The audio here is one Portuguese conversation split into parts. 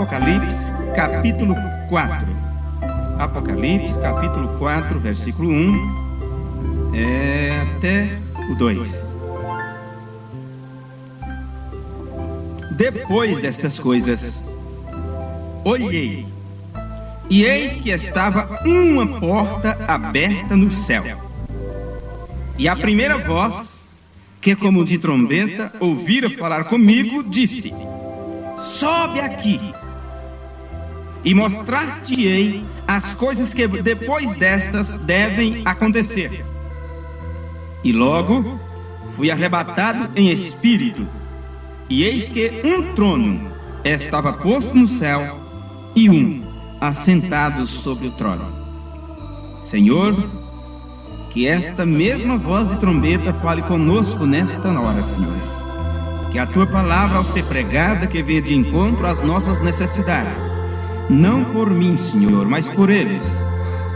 Apocalipse, capítulo 4. Apocalipse, capítulo 4, versículo 1 até o 2. Depois destas coisas, olhei, e eis que estava uma porta aberta no céu. E a primeira voz, que como de trombeta ouvira falar comigo, disse: sobe aqui, e mostrar-te-ei as coisas que depois destas devem acontecer. E logo fui arrebatado em espírito, e eis que um trono estava posto no céu, e um assentado sobre o trono. Senhor, que esta mesma voz de trombeta fale conosco nesta hora, Senhor. Que a tua palavra, ao ser pregada, que venha de encontro às nossas necessidades, não por mim, Senhor, mas por eles.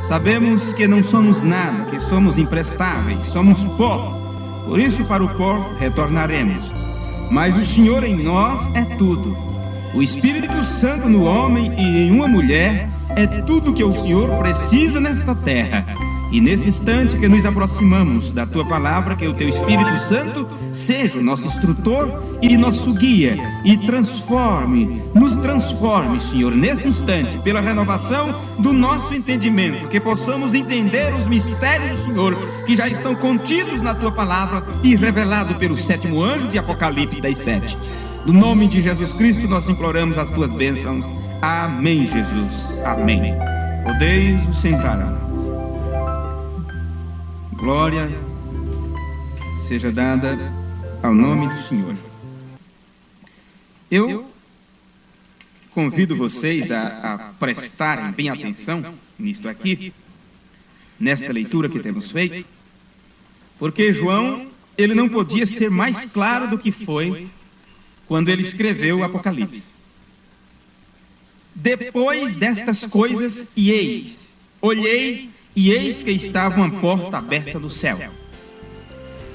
Sabemos que não somos nada, que somos imprestáveis, somos pó. Por isso para o pó retornaremos. Mas o Senhor em nós é tudo. O Espírito Santo no homem e em uma mulher é tudo que o Senhor precisa nesta terra. E nesse instante que nos aproximamos da tua palavra, que o teu Espírito Santo seja o nosso instrutor e nosso guia, e nos transforme, Senhor, nesse instante, pela renovação do nosso entendimento, que possamos entender os mistérios do Senhor, que já estão contidos na tua palavra e revelado pelo sétimo anjo de Apocalipse 10:7. No nome de Jesus Cristo nós imploramos as tuas bênçãos. Amém, Jesus. Amém. Podeis vos sentar. Glória seja dada ao nome do Senhor. Eu convido vocês a prestarem bem atenção nisto aqui, nesta leitura que temos feito, porque João, ele não podia ser mais claro do que foi quando ele escreveu o Apocalipse. Depois destas coisas, olhei, e eis que estava uma porta aberta no céu.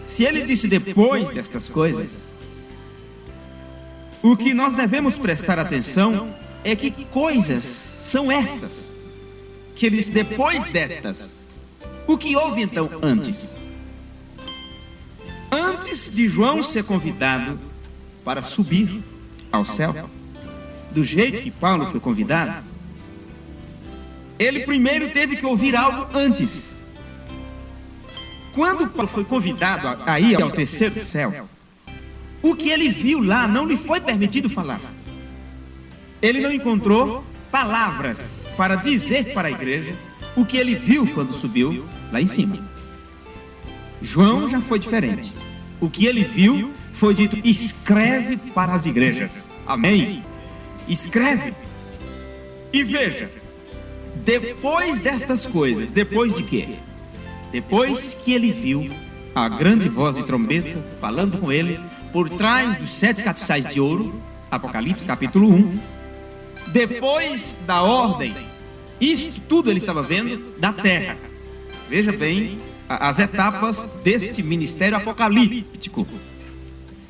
Se ele disse depois destas coisas, o que nós devemos prestar atenção é que coisas são estas, que ele disse depois destas. O que houve então antes? Antes de João ser convidado para subir ao céu, do jeito que Paulo foi convidado, ele primeiro teve que ouvir algo antes. Quando Paulo foi convidado a ir ao terceiro céu, o que ele viu lá não lhe foi permitido falar. Ele não encontrou palavras para dizer para a igreja o que ele viu quando subiu lá em cima. João já foi diferente. O que ele viu foi dito: escreve para as igrejas. Amém? Escreve. E veja, depois destas coisas, depois de quê? Depois que ele viu a grande voz de trombeta falando com ele por trás dos 7 castiçais de ouro, Apocalipse capítulo 1, depois da ordem, isso tudo ele estava vendo da terra. Veja bem as etapas deste ministério apocalíptico.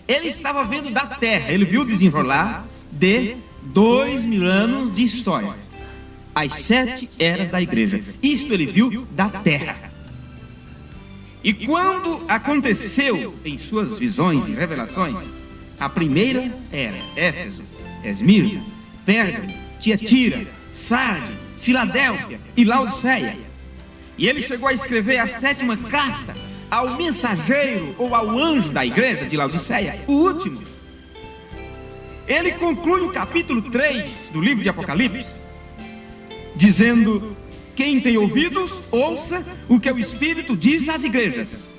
Ele estava vendo da terra, ele viu o desenrolar de 2000 anos de história, as 7 eras da igreja. Isto ele viu da terra. E quando aconteceu em suas visões e revelações, a primeira era Éfeso, Esmirna, Pérgamo, Tiatira, Sarde, Filadélfia e Laodiceia. E ele chegou a escrever a 7ª carta ao mensageiro ou ao anjo da igreja de Laodiceia, o último. Ele conclui o capítulo 3 do livro de Apocalipse, dizendo: quem tem ouvidos, ouça o que o Espírito diz às igrejas.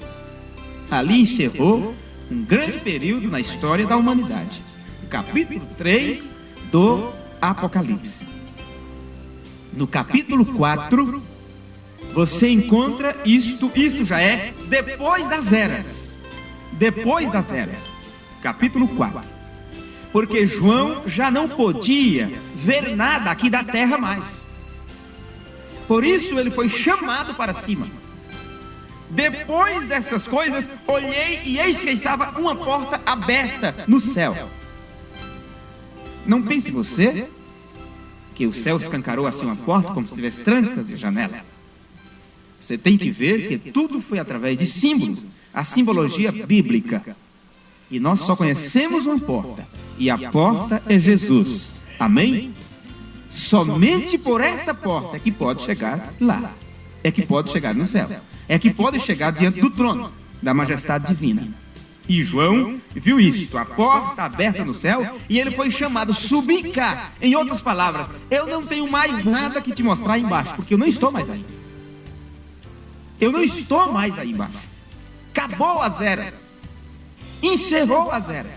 Ali encerrou um grande período na história da humanidade. O capítulo 3 do Apocalipse. No capítulo 4, você encontra isto já é depois das eras. Depois das eras. Capítulo 4. Porque João já não podia ver nada aqui da terra mais. Por isso ele foi chamado para cima. Depois destas coisas, olhei e eis que estava uma porta aberta no céu. Não pense você que o céu escancarou assim uma porta, como se tivesse trancas e janela. Você tem que ver que tudo foi através de símbolos, a simbologia bíblica. E nós só conhecemos uma porta, e a porta é Jesus. Amém? Somente por esta porta é que pode chegar lá, é que pode chegar no céu, é que pode chegar diante do trono da majestade divina. E João viu isto, a porta aberta no céu, e ele foi chamado, subir cá. Em outras palavras, eu não tenho mais nada que te mostrar aí embaixo, porque eu não estou mais aí. Eu não estou mais aí embaixo. Acabou as eras. Encerrou as eras.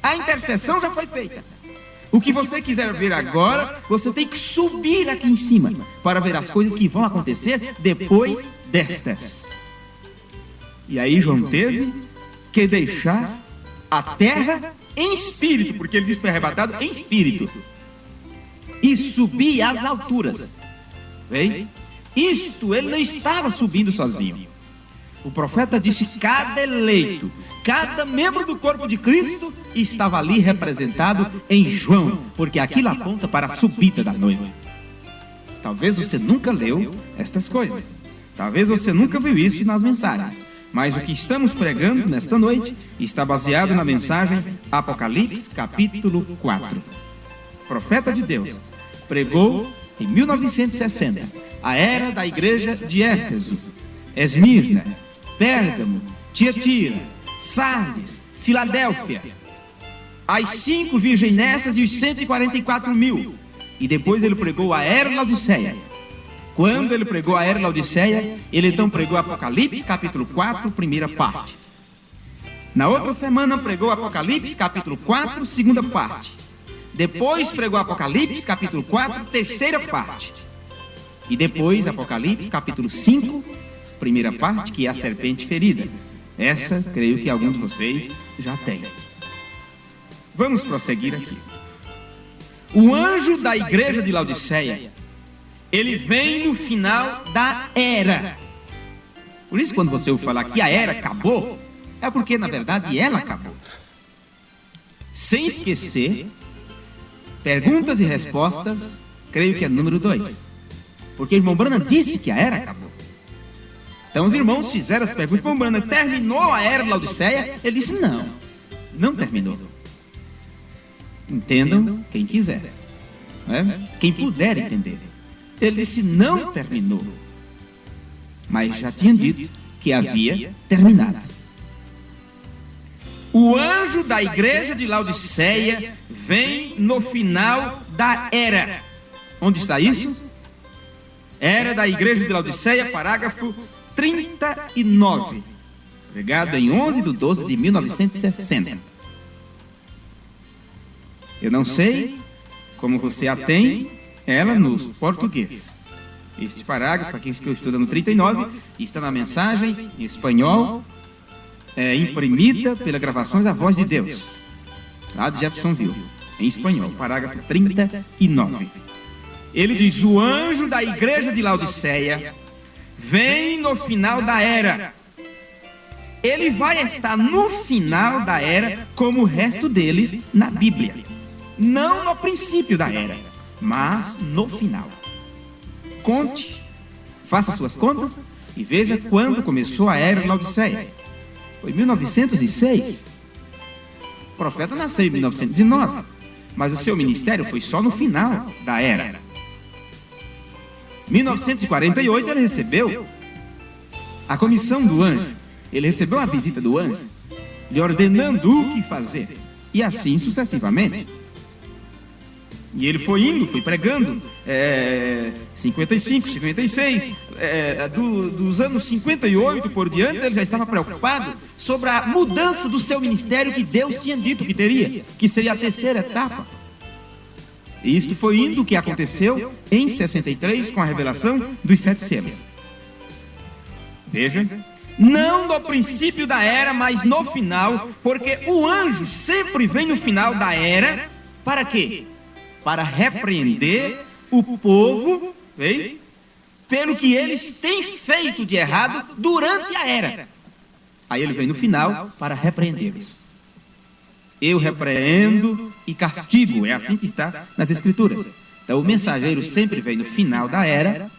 A intercessão já foi feita. O que você quiser ver agora, você tem que subir aqui em cima para ver as coisas que vão acontecer depois destas. E aí João teve que deixar a terra em espírito, porque ele disse que foi arrebatado em espírito, e subir às alturas. Vem? Isto, ele não estava subindo sozinho. O profeta disse que cada eleito, cada membro do corpo de Cristo estava ali representado em João, porque aquilo aponta para a subida da noiva. Talvez você nunca leu estas coisas, talvez você nunca viu isso nas mensagens, mas o que estamos pregando nesta noite está baseado na mensagem Apocalipse capítulo 4. O profeta de Deus pregou em 1960 a era da igreja de Éfeso, Esmirna, Pérgamo, Tiatira, Sardes, Filadélfia, as 5 virginessas e os 144.000. E depois ele pregou a era Laodiceia. Quando ele pregou a era Laodiceia, ele então pregou Apocalipse capítulo 4, primeira parte. Na outra semana pregou Apocalipse capítulo 4, segunda parte. Depois pregou Apocalipse capítulo 4, terceira parte. E depois Apocalipse capítulo 5, primeira parte, que é a serpente ferida. Essa, creio que alguns de vocês já têm. Vamos prosseguir aqui. O anjo da igreja de Laodiceia, ele vem no final da era. Por isso, quando você ouve falar que a era acabou, é porque, na verdade, ela acabou. Sem esquecer, perguntas e respostas, creio que é número 2. Porque o irmão Branham disse que a era acabou. Então os irmãos fizeram as perguntas. O irmão Branham terminou a era de Laodiceia? Ele disse não, não terminou. Entendam quem quiser, quem puder entender. Ele disse não terminou, mas já tinha dito que havia terminado. O anjo da igreja de Laodiceia vem no final da era. Onde está isso? Era da igreja de Laodiceia, parágrafo 39, pregado em 11/12 de 1960. Eu não sei como você a tem, ela no português. Este parágrafo aqui que eu estudo no 39 está na mensagem em espanhol, imprimida pela Gravações A Voz de Deus, lá de Jeffersonville, em espanhol, parágrafo 39. Ele diz: o anjo da igreja de Laodiceia vem no final da era. Ele vai estar no final da era, como o resto deles na Bíblia. Não no princípio da era, mas no final. Conte, faça suas contas e veja quando começou a era de Laodiceia. Foi 1906. O profeta nasceu em 1909, mas o seu ministério foi só no final da era. 1948 ele recebeu a comissão do anjo. Ele recebeu a visita do anjo, lhe ordenando o que fazer, e assim sucessivamente. E ele foi indo, foi pregando, 55, 56, dos anos 58 por diante, ele já estava preocupado sobre a mudança do seu ministério que Deus tinha dito que teria, que seria a terceira etapa. E isto foi indo o que aconteceu em 63 com a revelação dos 7 selos. Veja, não no princípio da era, mas no final, porque o anjo sempre vem no final da era, para quê? Para repreender o povo, pelo que eles têm feito de errado durante a era. Aí ele vem no final para repreendê-los. Eu repreendo e castigo, é assim que está nas Escrituras. Então o mensageiro sempre vem no final da era,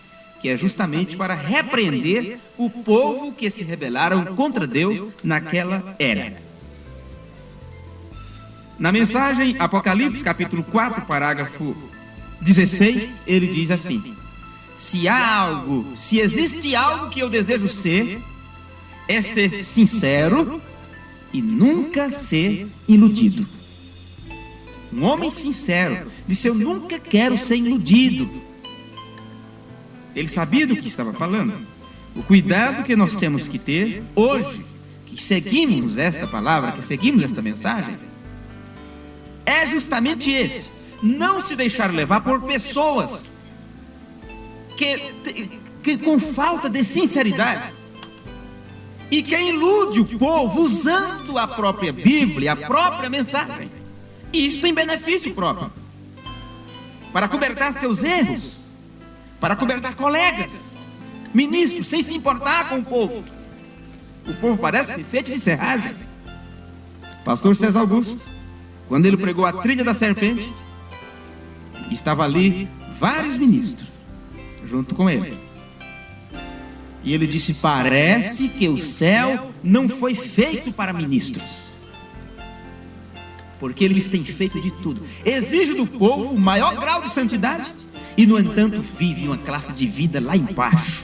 que é justamente para repreender o povo que se rebelaram contra Deus naquela era. Na mensagem Apocalipse, capítulo 4, parágrafo 16, ele diz assim: se existe algo que eu desejo ser, é ser sincero e nunca ser iludido. Um homem sincero disse: eu nunca quero ser iludido. Ele sabia do que estava falando. O cuidado que nós temos que ter hoje, que seguimos esta palavra, que seguimos esta mensagem, é justamente esse: não se deixar levar por pessoas que com falta de sinceridade, e que ilude o povo usando a própria Bíblia, a própria mensagem, isto em benefício próprio, para cobertar seus erros, para cobertar colegas, ministros, sem se importar com o povo. O povo parece feito de serragem. Pastor César Augusto, quando ele pregou a trilha da serpente, estava ali vários ministros junto com ele, e ele disse: parece que o céu não foi feito para ministros, porque eles têm feito de tudo, exige do povo o maior grau de santidade, e no entanto vive uma classe de vida lá embaixo,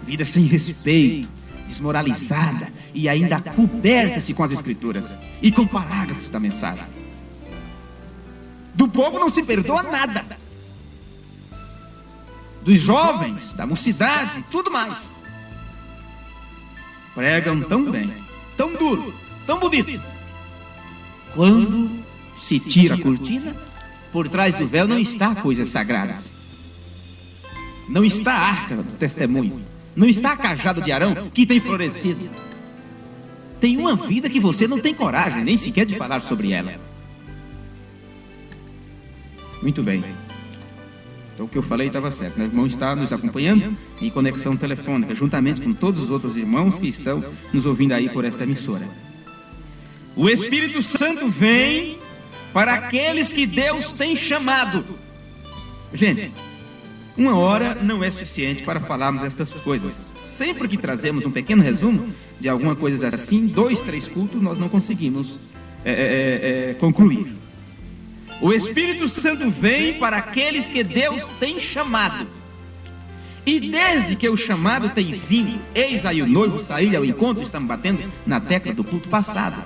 vida sem respeito, desmoralizada, e ainda coberta-se com as escrituras e com parágrafos da mensagem. Do povo não se perdoa nada, dos jovens, da mocidade, tudo mais. Pregam tão bem, tão duro, tão bonito. Quando se tira a cortina, por trás do véu não está coisas sagradas, não está a arca do testemunho, não está a cajado de Arão que tem florescido. Tem uma vida que você não tem coragem nem sequer de falar sobre ela. Muito bem. Então o que eu falei estava certo, né? O irmão está nos acompanhando em conexão telefônica, juntamente com todos os outros irmãos que estão nos ouvindo aí por esta emissora. O Espírito Santo vem para aqueles que Deus tem chamado. Gente, uma hora não é suficiente para falarmos estas coisas. Sempre que trazemos um pequeno resumo de alguma coisa assim, 2, 3 cultos, nós não conseguimos concluir. O Espírito Santo vem para aqueles que Deus tem chamado. E desde que o chamado tem vindo, eis aí o noivo sair ao encontro. Estamos batendo na tecla do culto passado.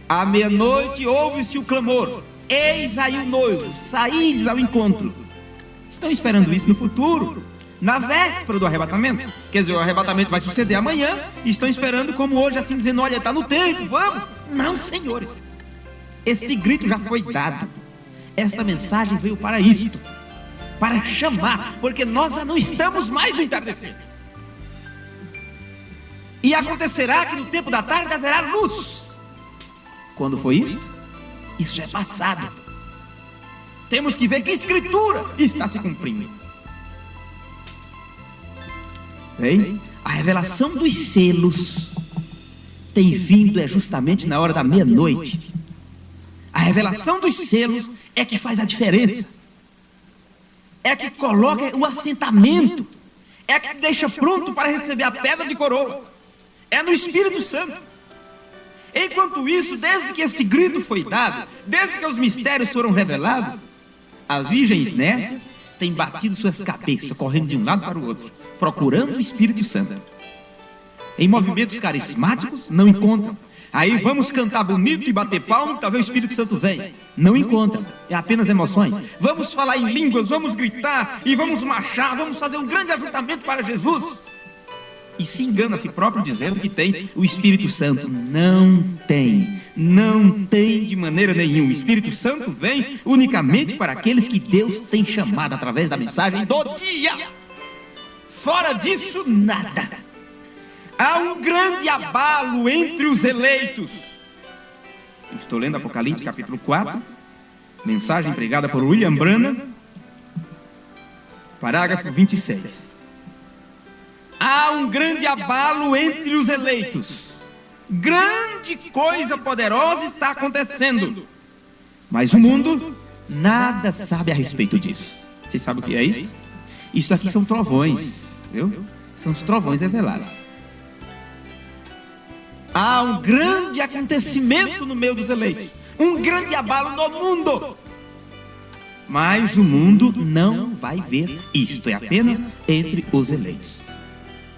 À meia-noite ouve-se o clamor: eis aí o noivo, saídes ao encontro. Estão esperando isso no futuro, na véspera do arrebatamento. Quer dizer, o arrebatamento vai suceder amanhã, e estão esperando como hoje, assim dizendo: olha, está no tempo, vamos. Não, senhores, este grito já foi dado. Esta mensagem veio para isto, para chamar, porque nós já não estamos mais no entardecer. E acontecerá que no tempo da tarde haverá luz. Quando foi isto? Isso já é passado. Temos que ver que a escritura está se cumprindo. Bem, a revelação dos selos tem vindo justamente na hora da meia-noite. A revelação dos selos é que faz a diferença, é que coloca o assentamento, é que deixa pronto para receber a pedra de coroa. É no Espírito Santo. Enquanto isso, desde que esse grito foi dado, desde que os mistérios foram revelados, as virgens nécias têm batido suas cabeças, correndo de um lado para o outro, procurando o Espírito Santo. Em movimentos carismáticos, não encontram. Aí vamos cantar bonito e bater palmo, talvez o Espírito Santo venha. Não encontram, é apenas emoções. Vamos falar em línguas, vamos gritar e vamos marchar, vamos fazer um grande ajuntamento para Jesus. E se engana a si próprio dizendo que tem o Espírito Santo. Não tem de maneira nenhuma. O Espírito Santo vem unicamente para aqueles que Deus tem chamado através da mensagem do dia. Fora disso, nada. Há um grande abalo entre os eleitos. Estou lendo Apocalipse capítulo 4, mensagem pregada por William Branham, parágrafo 26. Há um grande abalo entre os eleitos. Grande coisa poderosa está acontecendo. Mas o mundo nada sabe a respeito disso. Vocês sabem o que é isso? Isso aqui são trovões, viu? São os trovões revelados. Há um grande acontecimento no meio dos eleitos, um grande abalo no mundo. Mas o mundo não vai ver isto, é apenas entre os eleitos.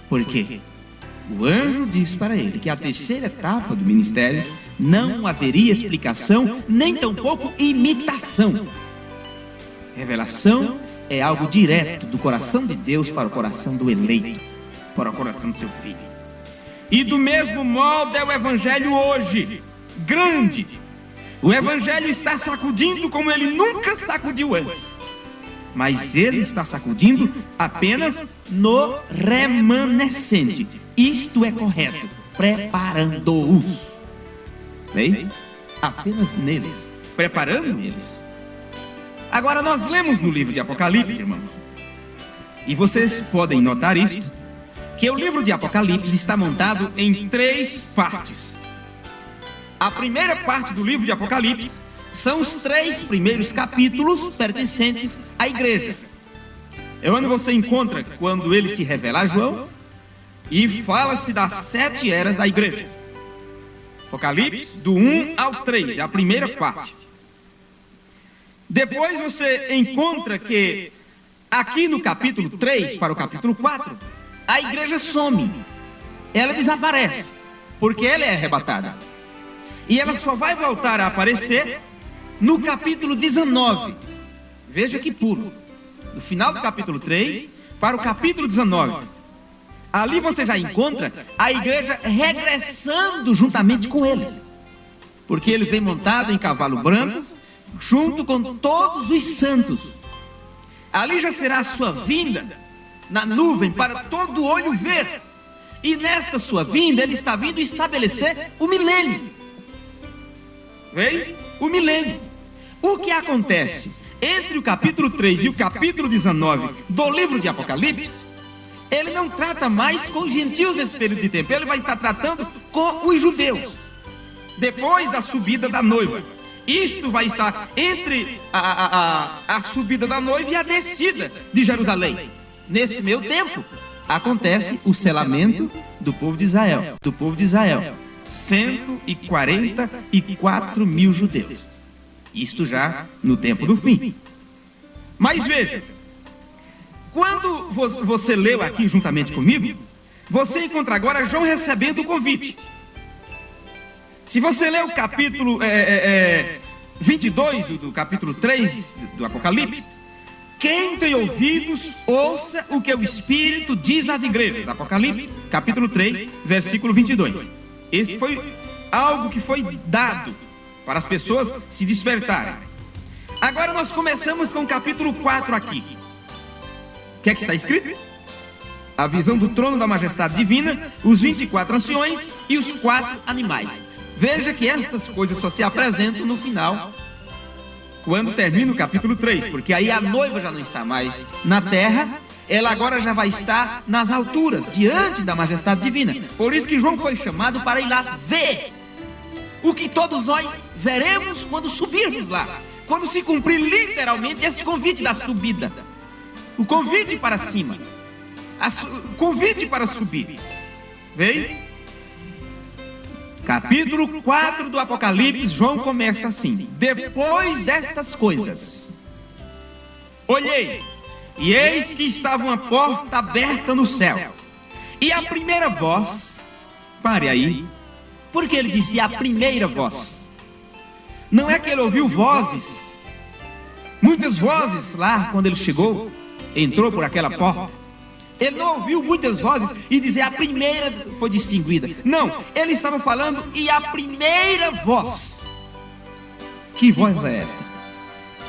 Por quê? O anjo diz para ele que a terceira etapa do ministério não haveria explicação, nem tampouco imitação. Revelação é algo direto do coração de Deus para o coração do eleito, para o coração do seu filho. E do mesmo modo é o evangelho hoje, grande. O evangelho está sacudindo como ele nunca sacudiu antes. Mas ele está sacudindo apenas no remanescente. Isto é correto, preparando-os. Bem? Apenas neles, preparando eles. Agora nós lemos no livro de Apocalipse, irmãos, e vocês podem notar isto, que o livro de Apocalipse está montado em 3 partes. A primeira parte do livro de Apocalipse são os 3 primeiros capítulos pertencentes à igreja. É onde você encontra quando ele se revela a João e fala-se das 7 eras da igreja. Apocalipse do 1 ao 3, é a primeira parte. Depois você encontra que aqui no capítulo 3 para o capítulo 4, a igreja some, ela desaparece, porque ela é arrebatada. E ela só vai voltar a aparecer no capítulo 19. Veja que pulo. Do final do capítulo 3 para o capítulo 19. Ali você já encontra a igreja regressando juntamente com ele. Porque ele vem montado em cavalo branco, junto com todos os santos. Ali já será a sua vinda na nuvem para todo olho ver. E nesta sua vinda ele está vindo estabelecer o milênio. Vem? O milênio. O que acontece entre o capítulo 3 e o capítulo 19 do livro de Apocalipse, ele não trata mais com os gentios nesse período de tempo, ele vai estar tratando com os judeus, depois da subida da noiva. Isto vai estar entre a subida da noiva e a descida de Jerusalém. Nesse meio tempo, acontece o selamento do povo de Israel. 144 mil judeus. Isto já no tempo do fim. Mas veja, quando você leu aqui juntamente comigo, você encontra agora João recebendo o convite. Se você ler o capítulo 22 do capítulo 3 do Apocalipse, quem tem ouvidos, ouça o que o Espírito diz às igrejas. Apocalipse, capítulo 3, versículo 22. Este foi algo que foi dado para as pessoas se despertarem. Agora nós começamos com o capítulo 4 aqui. O que é que está escrito? A visão do trono da majestade divina, os 24 anciões e os 4 animais. Veja que estas coisas só se apresentam no final, quando termina o capítulo 3, porque aí a noiva já não está mais na terra, ela agora já vai estar nas alturas, diante da majestade divina. Por isso que João foi chamado para ir lá ver o que todos nós veremos quando subirmos lá, quando se cumprir literalmente esse convite da subida, o convite para cima, o convite para subir. Vem? Capítulo 4 do Apocalipse, João começa assim: depois destas coisas, olhei, e eis que estava uma porta aberta no céu, e a primeira voz, pare aí, porque ele disse a primeira voz, não é que ele ouviu vozes, muitas vozes lá quando ele chegou, entrou por aquela porta. Ele não ouviu muitas vozes e dizer a primeira foi distinguida. Não, ele estava falando e a primeira voz. Que voz é esta?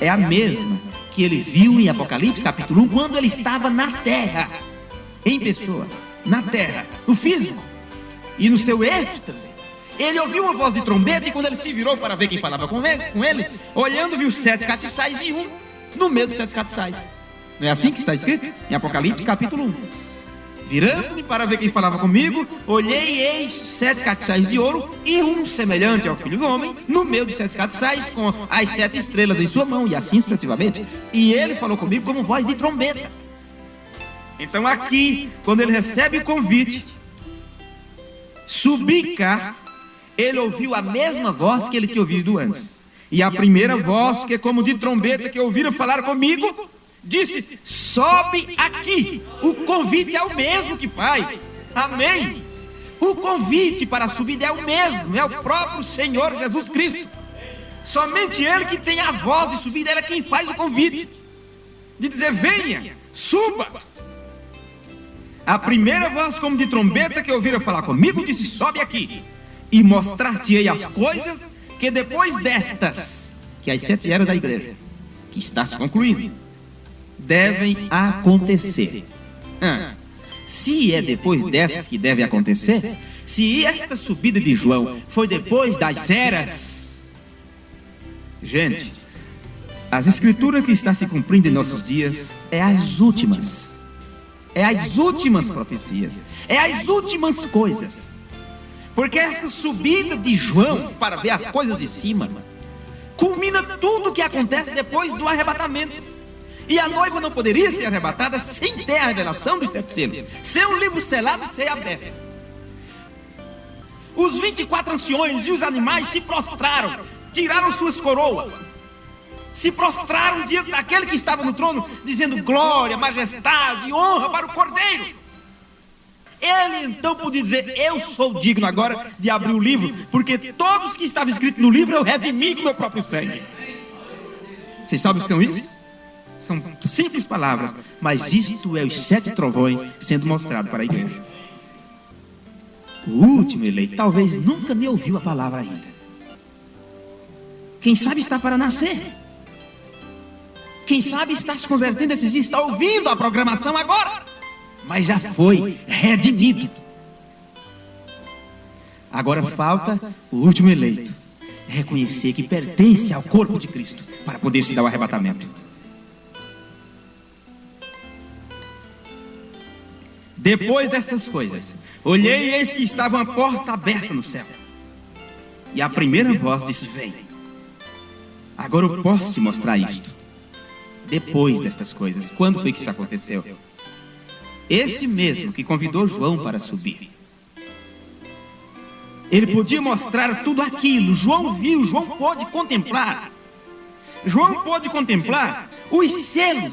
É a mesma que ele viu em Apocalipse capítulo 1, quando ele estava na terra, em pessoa, na terra, no físico, e no seu êxtase. Ele ouviu uma voz de trombeta e quando ele se virou para ver quem falava com ele, olhando viu 7 castiçais e um no meio dos 7 castiçais. Não é assim que está escrito? Em Apocalipse capítulo 1. Virando-me para ver quem falava comigo, olhei e eis 7 castiçais de ouro e um semelhante ao Filho do Homem, no meio dos 7 castiçais, com as 7 estrelas em sua mão, e assim sucessivamente. E ele falou comigo como voz de trombeta. Então aqui, quando ele recebe o convite, subir cá, ele ouviu a mesma voz que ele tinha ouvido antes. E a primeira voz, que é como de trombeta, que ouviram falar comigo, disse: sobe aqui. O convite é o mesmo que faz. Amém. O convite para a subida é o mesmo, é o próprio Senhor Jesus Cristo. Somente Ele que tem a voz de subida, Ele é quem faz o convite de dizer: venha, suba. A primeira voz como de trombeta que ouviram falar comigo disse: sobe aqui, e mostrar-te-ei as coisas que depois destas, que as 7 eras da igreja, que está se concluindo, devem acontecer. Se é depois dessas que deve acontecer, se esta subida de João foi depois das eras, gente, as escrituras que está se cumprindo em nossos dias é as últimas profecias, é as últimas coisas. Porque esta subida de João para ver as coisas de cima culmina tudo o que acontece depois do arrebatamento. E a noiva não poderia ser arrebatada sem ter a revelação dos 7 selos, sem o livro selado ser aberto. Os 24 anciões e os animais se prostraram, tiraram suas coroas, se prostraram diante daquele que estava no trono, dizendo: glória, majestade e honra para o Cordeiro. Ele então podia dizer: eu sou digno agora de abrir o livro, porque todos que estavam escritos no livro eu redimi com meu próprio sangue. Vocês sabem o que são isso? São simples palavras, mas isto é os 7 trovões sendo mostrado para a igreja. O último eleito talvez nunca nem ouviu a palavra ainda. Quem sabe está para nascer. Quem sabe está se convertendo esses dias, está ouvindo a programação agora, mas já foi redimido. Agora falta o último eleito reconhecer que pertence ao corpo de Cristo para poder se dar o arrebatamento. Depois dessas coisas, olhei e eis que estava uma porta aberta no céu. E a primeira voz disse: vem. Agora eu posso te mostrar isto. Depois destas coisas, quando foi que isso aconteceu? Esse mesmo que convidou João para subir, ele podia mostrar tudo aquilo. João viu, João pôde contemplar. João pôde contemplar os selos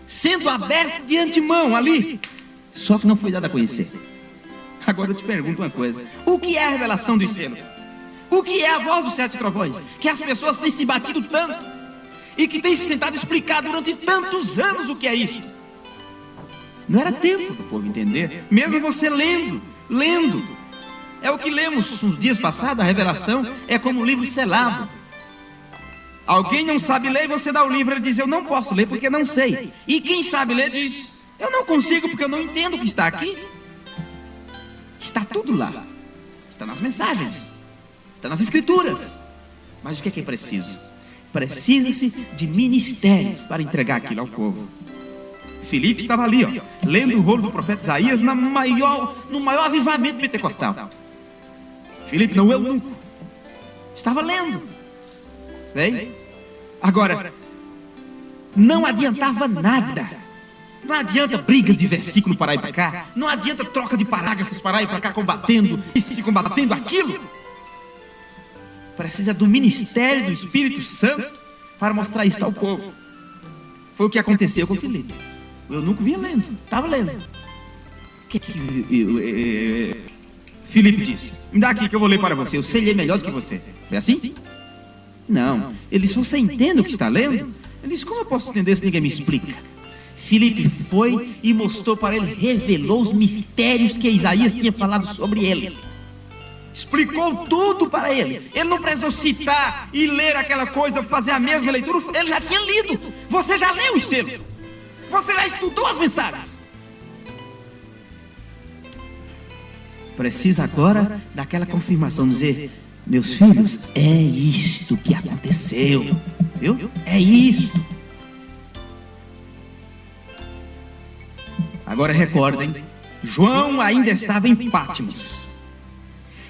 sendo abertos de antemão ali. Só que não foi dado a conhecer. Agora eu te pergunto uma coisa: o que é a revelação dos selos? O que é a voz dos 7 trovões? Que as pessoas têm se batido tanto e que têm se tentado explicar durante tantos anos o que é isso. Não era tempo do povo entender. Mesmo você lendo. É o que lemos nos dias passados. A revelação é como um livro selado. Alguém não sabe ler, você dá o livro, ele diz: eu não posso ler porque não sei. E quem sabe ler diz: eu não consigo porque eu não entendo o que está aqui. Está tudo lá. Está nas mensagens, está nas escrituras. Mas o que é preciso? Precisa-se de ministérios para entregar aquilo ao povo. Filipe estava ali, lendo o rolo do profeta Isaías no maior avivamento pentecostal. Filipe, não, o eunuco, estava lendo. Bem, agora, não adiantava nada. Não adianta brigas de versículo para aí para cá. Não adianta troca de parágrafos para aí para cá, combatendo e se combatendo aquilo. Precisa do ministério do Espírito Santo para mostrar isso ao povo. Foi o que aconteceu com Filipe. O eunuco vinha lendo, estava lendo. O que Filipe disse: me dá aqui que eu vou ler para você. Eu sei ler melhor do que você. É assim? Não. Ele disse: você entende o que está lendo? Ele disse: como eu posso entender se ninguém me explica? Filipe foi e mostrou para ele, revelou os mistérios que Isaías tinha falado sobre ele. Explicou tudo para ele. Ele não precisou citar e ler aquela coisa, fazer a mesma leitura. Ele já tinha lido. Você já leu os selos. Você já estudou as mensagens. Precisa agora daquela confirmação, dizer: meus filhos, é isto que aconteceu. Viu? É isto. Agora recordem, João ainda estava em Patmos.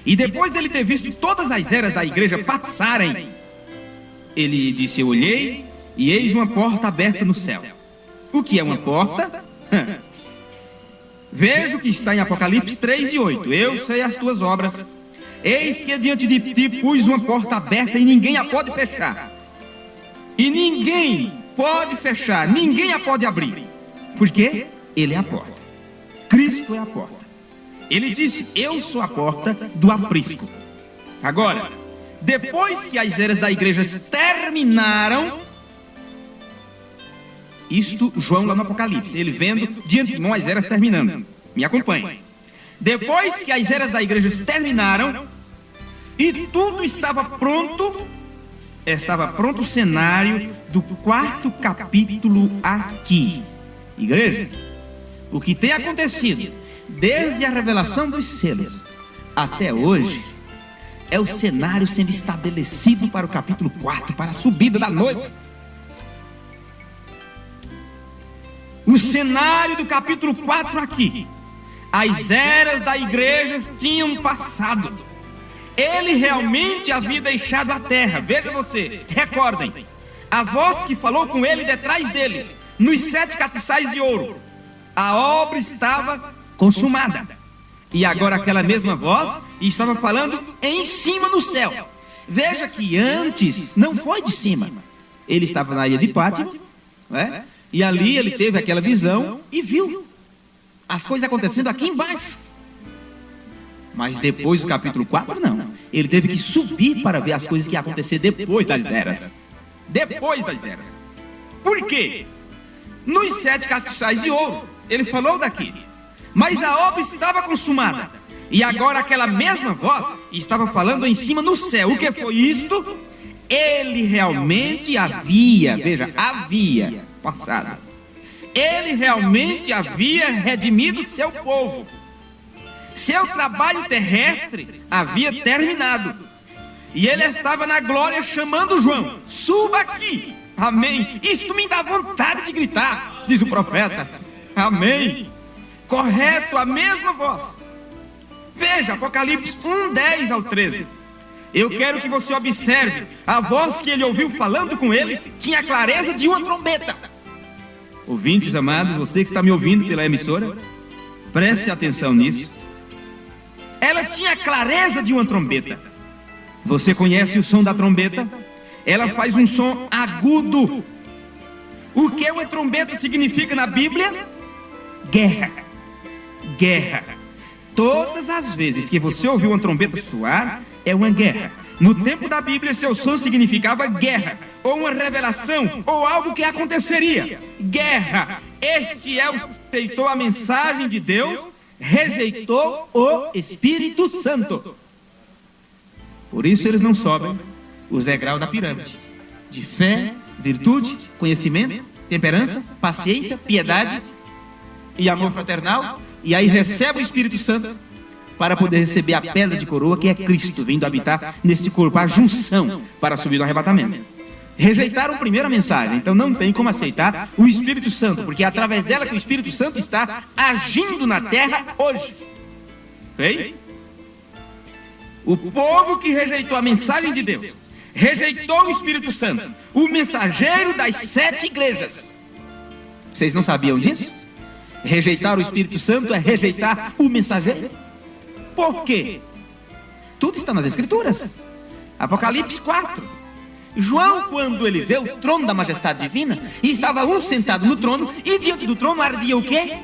E depois dele ter visto todas as eras da igreja passarem, ele disse: eu olhei e eis uma porta aberta no céu. O que é uma porta? Veja o que está em Apocalipse 3:8. Eu sei as tuas obras. Eis que diante de ti pus uma porta aberta e ninguém a pode fechar. E ninguém pode fechar, ninguém a pode abrir. Porque Ele é a porta. Cristo é a porta. Ele disse: eu sou a porta do aprisco. Agora, depois que as eras da igreja terminaram, isto João lá no Apocalipse, ele vendo de antemão as eras terminando. Me acompanhe. Depois que as eras da igreja terminaram e tudo estava pronto o cenário do 4º capítulo aqui. Igreja, o que tem acontecido desde a revelação dos selos até hoje é o cenário sendo estabelecido para o capítulo 4, para a subida da noiva. O cenário do capítulo 4 aqui, as eras da igreja tinham passado. Ele realmente havia deixado a terra. Veja você, recordem, a voz que falou com ele detrás dele, nos 7 castiçais de ouro, a obra estava consumada. E agora aquela mesma voz estava falando em cima no céu. Veja que antes não foi de cima. Ele estava na ilha de Pátimo, né? E ali ele teve aquela visão e viu as coisas acontecendo aqui embaixo. Mas depois do capítulo 4 não. Ele teve que subir para ver as coisas que iam acontecer depois das eras. Depois das eras. Por quê? Nos 7 castiçais de ouro, ele falou daqui. Mas a obra estava consumada. E agora aquela mesma voz estava falando em cima no céu. O que foi isto? Ele realmente havia passado. Ele realmente havia redimido seu povo. Seu trabalho terrestre havia terminado. E ele estava na glória chamando João: suba aqui. Amém. Isto me dá vontade de gritar, diz o profeta. Amém. Correto, a mesma voz. Veja, Apocalipse 1:10 ao 13. Eu quero que você observe. A voz que ele ouviu falando com ele tinha a clareza de uma trombeta. Ouvintes amados, você que está me ouvindo pela emissora, preste atenção nisso. Ela tinha a clareza de uma trombeta. Você conhece o som da trombeta? Ela faz um som agudo. O que uma trombeta significa na Bíblia? Guerra. Guerra. Todas as vezes que você ouviu uma trombeta soar, é uma guerra. No tempo da Bíblia, seu som significava guerra, ou uma revelação, ou algo que aconteceria. Guerra. Este é o que rejeitou a mensagem de Deus, rejeitou o Espírito Santo. Por isso eles não sobem os degraus da pirâmide de fé, virtude, conhecimento, temperança, paciência, piedade e amor fraternal. E aí recebe o Espírito Santo para poder receber a pedra de coroa, que é Cristo vindo habitar neste corpo, a junção para subir no arrebatamento. Rejeitaram a primeira mensagem, então não tem como aceitar o Espírito Santo, porque é através dela que o Espírito Santo está agindo na terra hoje. Ok? O povo que rejeitou a mensagem de Deus, rejeitou o Espírito Santo, o mensageiro das 7 igrejas. Vocês não sabiam disso? Rejeitar o Espírito Santo é rejeitar o mensageiro. Por quê? Tudo está nas Escrituras. Apocalipse 4. João, quando ele vê o trono da majestade divina, e estava um sentado no trono, e diante do trono ardia o quê?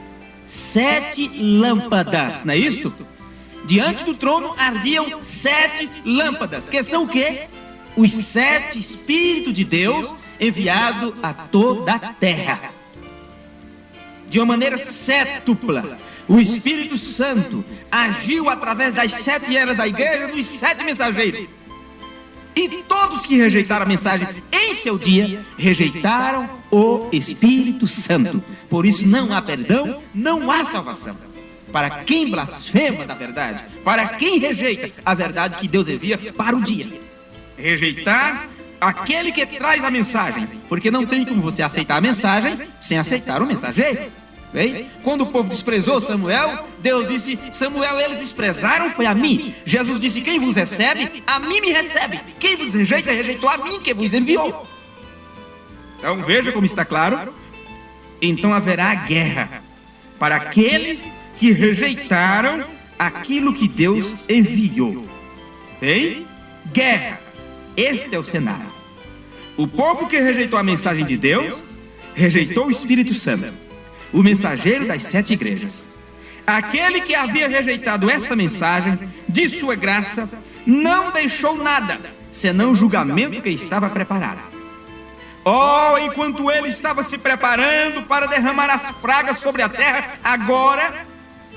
7 lâmpadas, não é isto? Diante do trono ardiam 7 lâmpadas, que são o quê? Os 7 Espíritos de Deus enviados a toda a terra. De uma maneira sétupla, o Espírito Santo agiu através das 7 eras da igreja, dos 7 mensageiros. E todos que rejeitaram a mensagem em seu dia, rejeitaram o Espírito Santo. Por isso não há perdão, não há salvação. Para quem blasfema da verdade, para quem rejeita a verdade que Deus envia para o dia. Rejeitar aquele que traz a mensagem, porque não tem como você aceitar a mensagem sem aceitar o mensageiro. Bem, quando o povo desprezou Samuel, Deus disse: Samuel, eles desprezaram, foi a mim. Jesus disse: quem vos recebe, a mim me recebe. Quem vos rejeita, rejeitou a mim, que vos enviou. Então veja como está claro. Então haverá guerra para aqueles que rejeitaram aquilo que Deus enviou. Bem, guerra. Este é o cenário. O povo que rejeitou a mensagem de Deus, rejeitou o Espírito Santo, o mensageiro das 7 igrejas. Aquele que havia rejeitado esta mensagem de sua graça, não deixou nada, senão o julgamento que estava preparado. Oh, enquanto ele estava se preparando para derramar as pragas sobre a terra, agora,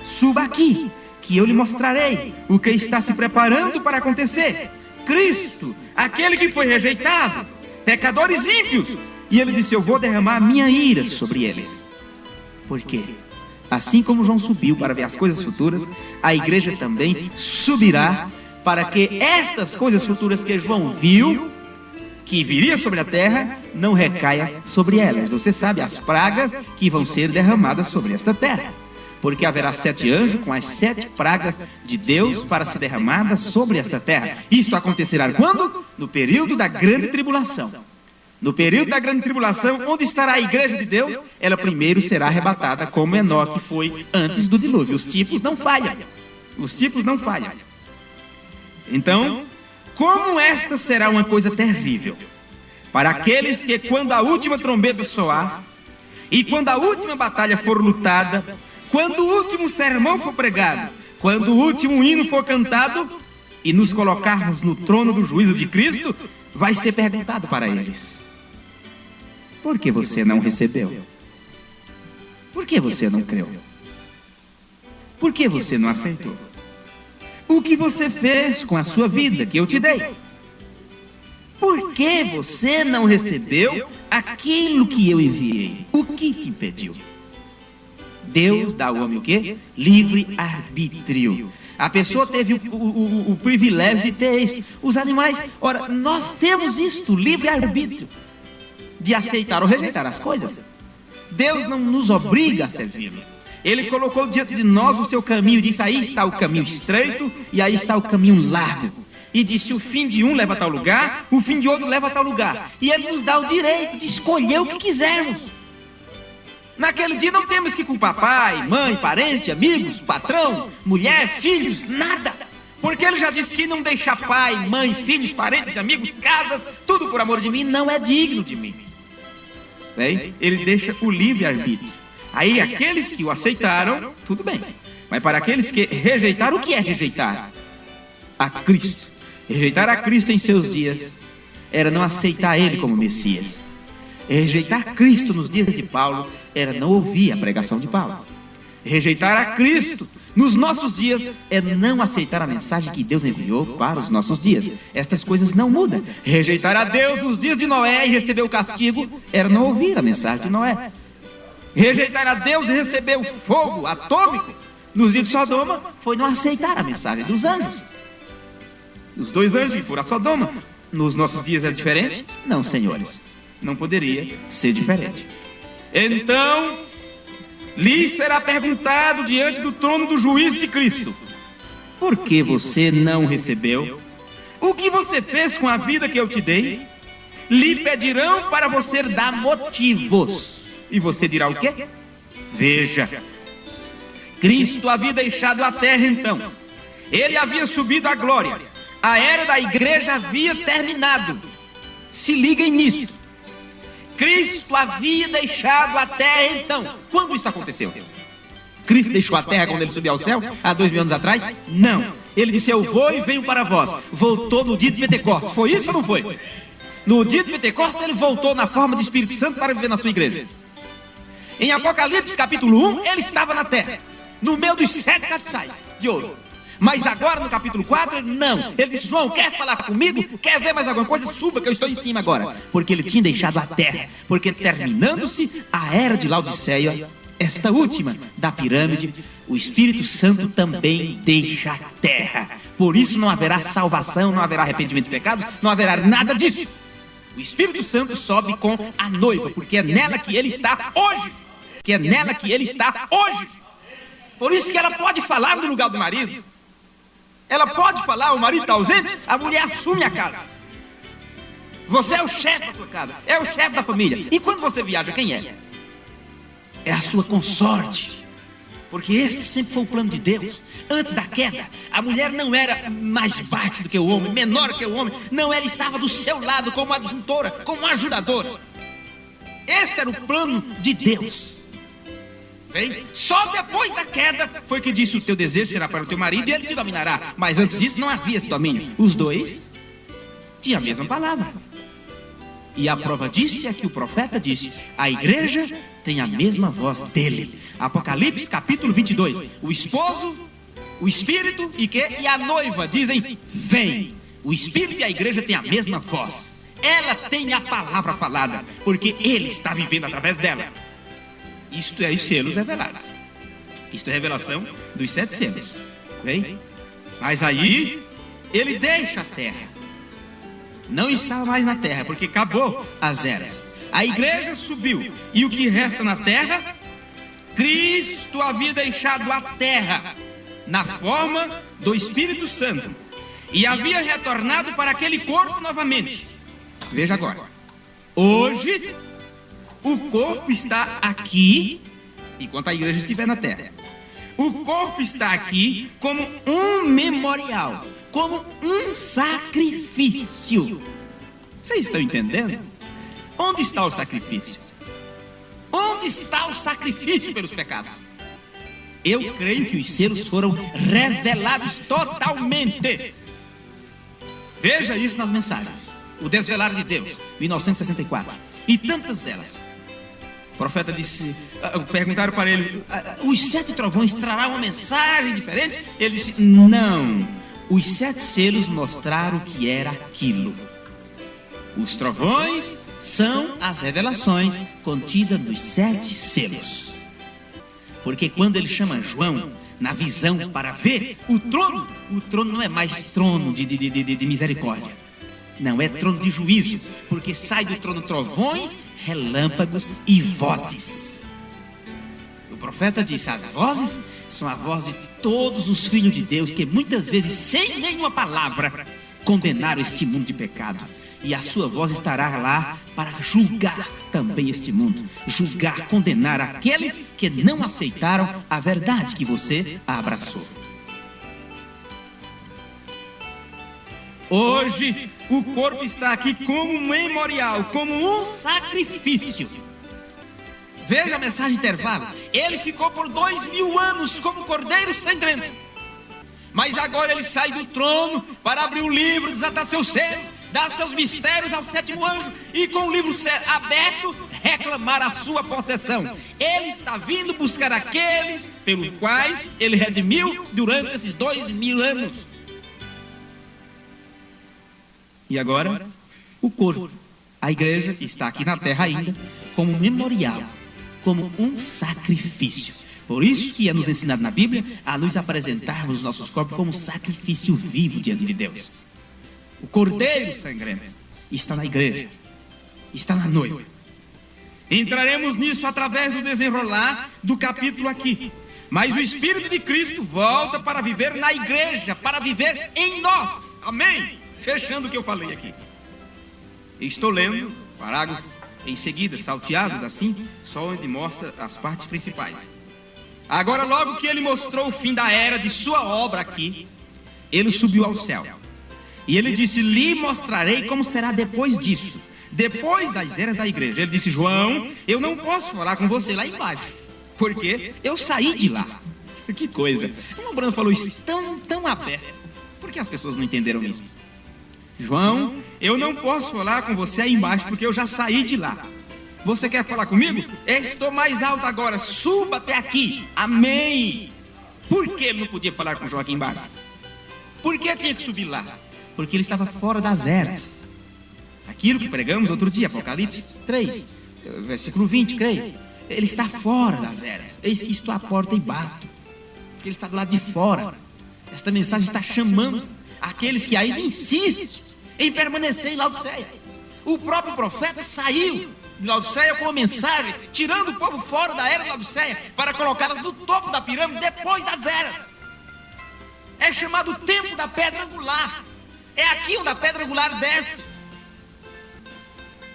suba aqui, que eu lhe mostrarei o que está se preparando para acontecer. Cristo, aquele que foi rejeitado, pecadores ímpios, e ele disse: eu vou derramar a minha ira sobre eles. Por quê? Assim como João subiu para ver as coisas futuras, a igreja também subirá para que estas coisas futuras que João viu, que viria sobre a terra, não recaia sobre elas. Você sabe as pragas que vão ser derramadas sobre esta terra, porque haverá 7 anjos com as 7 pragas de Deus para ser derramadas sobre esta terra. Isto acontecerá quando? No período da grande tribulação. No período da grande tribulação, onde estará a igreja de Deus? Ela primeiro será arrebatada, como Enoque foi antes do dilúvio. Os tipos não falham. Os tipos não falham. Então, como esta será uma coisa terrível para aqueles que, quando a última trombeta soar, e quando a última batalha for lutada, quando o último sermão for pregado, quando o último hino for cantado, e nos colocarmos no trono do juízo de Cristo, vai ser perguntado para eles: por que você não recebeu? Por que você não creu? Por que você não aceitou? O que você fez com a sua vida que eu te dei? Por que você não recebeu aquilo que eu enviei? O que te impediu? Deus dá ao homem o quê? Livre arbítrio. A pessoa teve o privilégio de ter isso. Os animais, ora, nós temos isto, livre arbítrio, de aceitar ou rejeitar as coisas. Deus não nos obriga a servi-lo. Ele colocou diante de nós o seu caminho e disse: aí está o caminho estreito e aí está o caminho largo. E disse: o fim de um leva a tal lugar, o fim de outro leva a tal lugar. E Ele nos dá o direito de escolher o que quisermos. Naquele dia não temos que culpar pai, mãe, parente, amigos, patrão, mulher, filhos, nada. Porque Ele já disse que não deixar pai, mãe, filhos, parentes, amigos, casas, tudo por amor de mim, não é digno de mim. Bem, Ele deixa o livre-arbítrio. Aí aqueles que o aceitaram, tudo bem. Mas para aqueles que rejeitaram, o que é rejeitar? A Cristo. Rejeitar a Cristo em seus dias era não aceitar Ele como Messias. Rejeitar Cristo nos dias de Paulo era não ouvir a pregação de Paulo. Rejeitar a Cristo nos nossos dias é não aceitar a mensagem que Deus enviou para os nossos dias. Estas coisas não mudam. Rejeitar a Deus nos dias de Noé e receber o castigo era não ouvir a mensagem de Noé. Rejeitar a Deus e receber o fogo atômico nos dias de Sodoma foi não aceitar a mensagem dos anjos. Os 2 anjos que foram a Sodoma. Nos nossos dias é diferente? Não, senhores. Não poderia ser diferente. Então, lhe será perguntado diante do trono do juízo de Cristo: por que você não recebeu? O que você fez com a vida que eu te dei? Lhe pedirão para você dar motivos. E você dirá o quê? Veja, Cristo havia deixado a terra então. Ele havia subido à glória. A era da igreja havia terminado. Se liguem nisso. Cristo havia deixado a terra então. Quando isso aconteceu? Cristo deixou a terra quando Ele subiu ao céu? Há 2000 anos atrás? Não. Ele disse: eu vou e venho para vós. Voltou no dia de Pentecostes. Foi isso ou não foi? No dia de Pentecostes Ele voltou na forma de Espírito Santo para viver na sua igreja. Em Apocalipse capítulo 1, Ele estava na terra, no meio dos 7 castiçais de ouro. Mas agora no capítulo 4, não. Ele disse: João, quer falar comigo? Quer ver mais alguma coisa? Suba que eu estou em cima agora. Porque ele tinha deixado a terra. Porque terminando-se a era de Laodiceia, esta última da pirâmide, o Espírito Santo também deixa a terra. Por isso não haverá salvação, não haverá arrependimento de pecados, não haverá nada disso. O Espírito Santo sobe com a noiva, porque é nela que Ele está hoje. que é nela que ele está hoje. Por isso que ela pode falar no lugar do marido. Ela pode falar, o marido está ausente, a mulher assume a casa. Você é o chefe da sua casa, é o chefe da família. E quando você viaja, quem é? É a sua consorte. Porque esse sempre foi o plano de Deus. Antes da queda, a mulher não era mais baixa do que o homem, menor que o homem. Não, ela estava do seu lado como adjuntora, como ajudadora. Esse era o plano de Deus. Bem, só depois da queda foi que disse: o teu desejo será para o teu marido e ele te dominará. Mas antes disso não havia esse domínio. Os dois tinham a mesma palavra. E a prova disso é que o profeta disse: a igreja tem a mesma voz dele. Apocalipse capítulo 22. O esposo, o espírito e a noiva dizem: vem. O espírito e a igreja têm a mesma voz. Ela tem a palavra falada, porque ele está vivendo através dela. Isto é os selos revelados. Isto é a revelação dos 7 selos. Bem, mas aí ele deixa a terra. Não está mais na terra, porque acabou as eras. A igreja subiu, e o que resta na terra? Cristo havia deixado a terra na forma do Espírito Santo e havia retornado para aquele corpo novamente. Veja agora. Hoje o corpo está aqui, enquanto a igreja estiver na terra. O corpo está aqui como um memorial, como um sacrifício. Vocês estão entendendo? Onde está o sacrifício? Onde está o sacrifício pelos pecados? Eu creio que os selos foram revelados totalmente. Veja isso nas mensagens. O Desvelar de Deus, 1964. E tantas delas. O profeta disse, perguntaram para ele: os 7 trovões trarão uma mensagem diferente? Ele disse: não, os 7 selos mostraram o que era aquilo. Os trovões são as revelações contidas nos 7 selos. Porque quando ele chama João na visão para ver o trono não é mais trono de misericórdia. Não, é trono de juízo, porque sai do trono trovões, relâmpagos e vozes. O profeta disse: as vozes são a voz de todos os filhos de Deus que muitas vezes, sem nenhuma palavra, condenaram este mundo de pecado. E a sua voz estará lá para julgar também este mundo. Julgar, condenar aqueles que não aceitaram a verdade que você abraçou. Hoje o corpo está aqui como um memorial, como um sacrifício. Veja a mensagem de intervalo. Ele ficou por 2000 anos como cordeiro sangrento. Mas agora ele sai do trono para abrir o livro, desatar seus selos, dar seus mistérios ao 7º anjo e com o livro aberto reclamar a sua possessão. Ele está vindo buscar aqueles pelos quais ele redimiu durante esses 2000 anos. E agora, o corpo, a igreja, está aqui na terra ainda, como memorial, como um sacrifício. Por isso que é nos ensinado na Bíblia a nos apresentarmos os nossos corpos como sacrifício vivo diante de Deus. O cordeiro sangrento está na igreja, está na noiva. Entraremos nisso através do desenrolar do capítulo aqui. Mas o Espírito de Cristo volta para viver na igreja, para viver em nós. Amém? Fechando o que eu falei aqui. Estou lendo parágrafos em seguida, salteados assim, só onde mostra as partes principais. Agora, logo que ele mostrou o fim da era de sua obra aqui, ele subiu ao céu. E ele disse: lhe mostrarei como será depois disso, depois das eras da igreja. Ele disse: João, eu não posso falar com você lá embaixo, porque eu saí de lá. Que coisa. O Bruno falou isso tão aberto. Por que as pessoas não entenderam isso? João, eu não posso falar com você aí embaixo, porque eu já saí de lá. Você quer falar comigo? Eu estou mais alto agora, suba até aqui. Amém. Por que ele não podia falar com João aqui embaixo? Por que tinha que subir lá? Porque ele estava fora das eras. Aquilo que pregamos outro dia, Apocalipse 3, versículo 20, creio. Ele está fora das eras. Eis que estou à porta e bato. Porque ele está do lado de fora. Esta mensagem está chamando aqueles que ainda insistem em permanecer em Laodiceia. O próprio profeta saiu de Laodiceia com uma mensagem, tirando o povo fora da era de Laodiceia, para colocá-las no topo da pirâmide, depois das eras. É chamado o tempo da pedra angular. É aqui onde a pedra angular desce.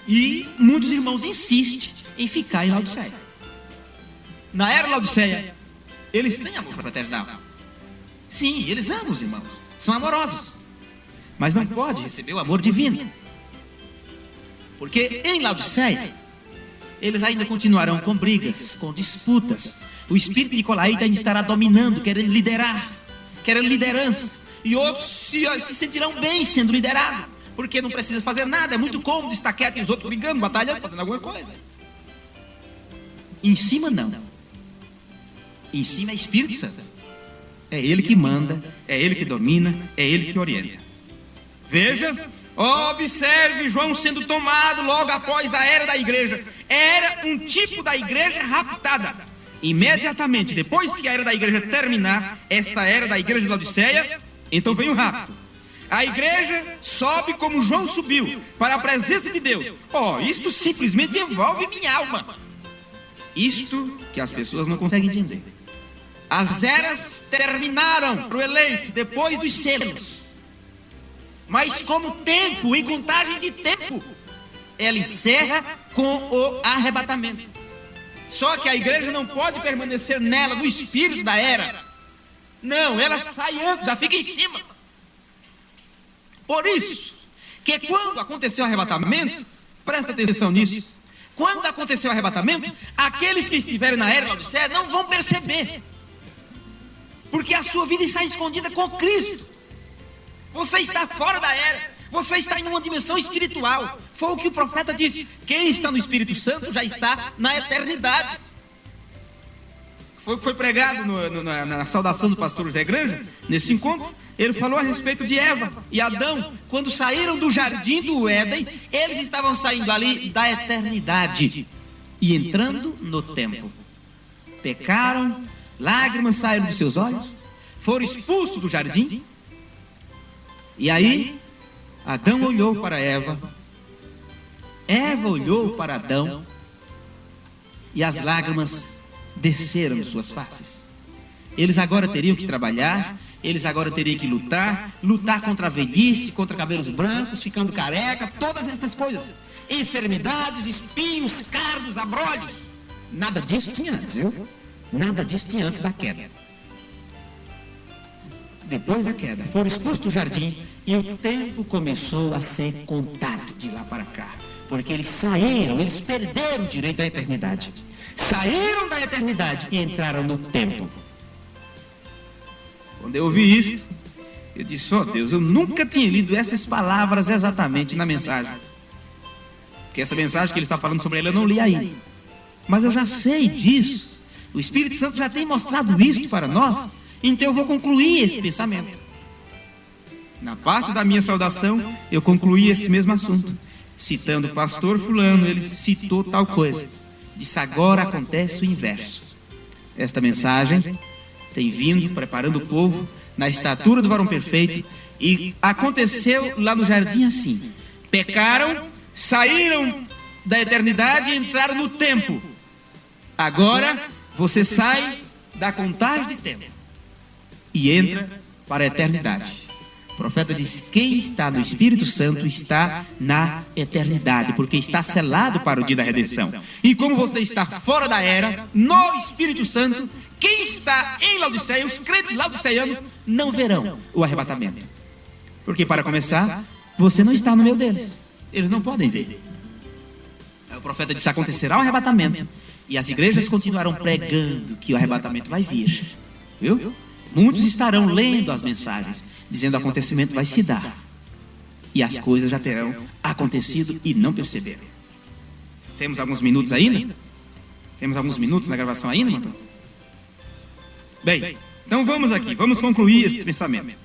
E muitos irmãos insistem em ficar em Laodiceia. Na era de Laodiceia, eles têm amor fraternal. Sim, eles amam os irmãos, são amorosos, mas não pode receber o amor divino, porque em Laodiceia eles ainda continuarão com brigas, com disputas. O espírito nicolaíta ainda estará dominando, querendo liderar, querendo liderança, e outros se sentirão bem sendo liderados, porque não precisa fazer nada, é muito cômodo estar quieto e os outros brigando, batalhando, fazendo alguma coisa. Em cima não, em cima é Espírito Santo. É Ele que manda, é Ele que domina, é Ele que orienta. Veja, observe João sendo tomado logo após a era da igreja. Era um tipo da igreja raptada. Imediatamente depois que a era da igreja terminar, esta era da igreja de Laodiceia, então vem o rapto. A igreja sobe como João subiu, para a presença de Deus. Isto simplesmente envolve minha alma. Isto que as pessoas não conseguem entender. As eras terminaram para o eleito depois dos selos, mas como tempo, em contagem de tempo, ela encerra com o arrebatamento. Só que a igreja não pode permanecer nela, no espírito da era. Não, ela sai antes, já fica em cima. Por isso que quando aconteceu o arrebatamento, presta atenção nisso, quando aconteceu o arrebatamento, aqueles que estiverem na era de Laodiceia não vão perceber, porque a sua vida está escondida com Cristo. Você está fora da era, você está em uma dimensão espiritual. Foi o que o profeta disse: quem está no Espírito Santo já está na eternidade. Foi o que foi pregado na saudação do pastor José Granja, nesse encontro. Ele falou a respeito de Eva e Adão. Quando saíram do jardim do Éden, eles estavam saindo ali da eternidade e entrando no tempo. Pecaram, lágrimas saíram dos seus olhos, foram expulsos do jardim. E aí Adão olhou para Eva, Eva olhou para Adão, e as lágrimas desceram de suas faces. Eles agora teriam que trabalhar, eles agora teriam que lutar contra a velhice, contra cabelos brancos, ficando careca, todas essas coisas, enfermidades, espinhos, cardos, abrolhos. Nada disso tinha antes, viu? Nada disso tinha antes da queda. Depois da queda, foram expulsos do jardim e o tempo começou a ser contado de lá para cá, porque eles saíram, eles perderam o direito à eternidade. Saíram da eternidade e entraram no tempo. Quando eu ouvi isso, eu disse: Deus, eu nunca tinha lido essas palavras exatamente na mensagem, porque essa mensagem que ele está falando sobre ela eu não li ainda, mas eu já sei disso. O Espírito Santo já tem mostrado isso para nós, então eu vou concluir esse pensamento. Na parte da minha saudação, eu concluí esse mesmo assunto, citando o pastor fulano. Ele citou tal coisa, disse: agora acontece o inverso. Esta mensagem tem vindo preparando o povo na estatura do varão perfeito, e aconteceu lá no jardim assim: pecaram, saíram da eternidade e entraram no tempo. Agora você sai da contagem de tempo e entra para a eternidade. O profeta diz: quem está no Espírito Santo está na eternidade, porque está selado para o dia da redenção. E como você está fora da era, no Espírito Santo, quem está em Laodiceia, os crentes laodiceanos, não verão o arrebatamento. Porque, para começar, você não está no meio deles, eles não podem ver. Aí o profeta disse: acontecerá o arrebatamento, e as igrejas continuarão pregando que o arrebatamento vai vir. Viu? Muitos estarão lendo as mensagens, dizendo: o acontecimento vai se dar, e as coisas já terão acontecido e não perceberam. Temos alguns minutos ainda? Temos alguns minutos na gravação ainda, Mantão? Bem, então vamos aqui, vamos concluir esse pensamento.